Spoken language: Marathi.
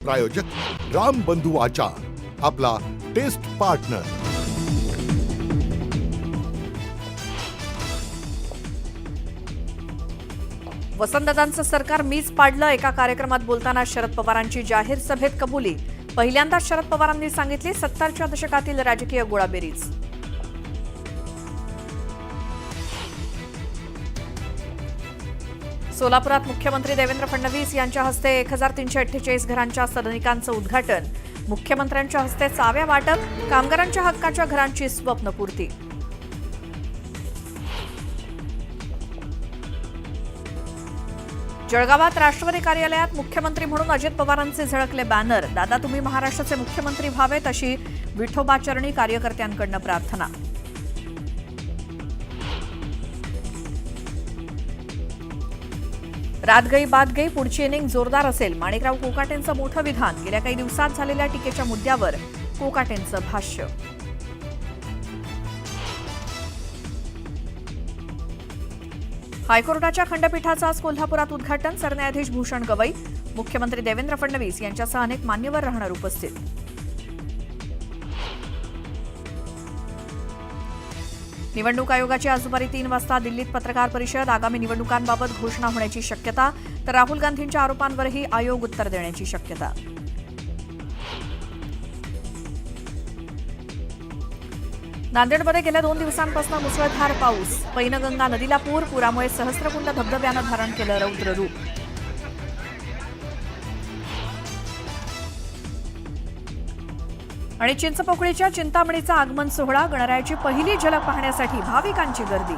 प्रायोजक राम बंधू आचार, आपला टेस्ट पार्टनर। वसंतदादांचं सरकार मीच पाडलं। एका कार्यक्रमात बोलताना शरद पवारांची जाहीर सभेत कबुली। पहिल्यांदाच शरद पवारांनी सांगितली 70च्या दशकातील राजकीय गोळाबेरीज। सोलापुरात मुख्यमंत्री देवेंद्र फडणवीस यांच्या हस्ते 1348 घरांच्या सदनिकांचं उद्घाटन। मुख्यमंत्र्यांच्या हस्ते चाव्या वाटप, कामगारांच्या हक्काच्या घरांची स्वप्नपूर्ती। जळगावात राष्ट्रवादी कार्यालयात मुख्यमंत्री म्हणून अजित पवारांचे झळकले बॅनर। दादा तुम्ही महाराष्ट्राचे मुख्यमंत्री व्हावेत अशी विठोबाचरणी कार्यकर्त्यांकडून प्रार्थना। रात गई बात गई, पुढची इनिंग जोरदार असेल। माणिकराव कोकाटेंचं मोठं विधान। गेल्या काही दिवसात झालेल्या टीकेच्या मुद्द्यावर कोकाटेंचं भाष्य। हायकोर्टाच्या खंडपीठाचं आज कोल्हापुरात उद्घाटन। सरन्यायाधीश भूषण गवई, मुख्यमंत्री देवेंद्र फडणवीस यांच्यासह अनेक मान्यवर राहणार उपस्थित। निवडणूक आयोगाची आज दुपारी 3 वाजता दिल्लीत पत्रकार परिषद। आगामी निवडणुकांबाबत घोषणा होण्याची शक्यता, तर राहुल गांधींच्या आरोपांवरही आयोग उत्तर देण्याची शक्यता। नांदेडमध्ये गेल्या 2 दिवसांपासून मुसळधार पाऊस। पैनगंगा नदीला पूर, पुरामुळे सहस्त्रकुंड धबधब्यानं धारण केलं रौद्र रूप। आणि चिंचपोकळीच्या चिंतामणीचा आगमन सोहळा, गणरायाची पहिली झलक पाहण्यासाठी भाविकांची गर्दी।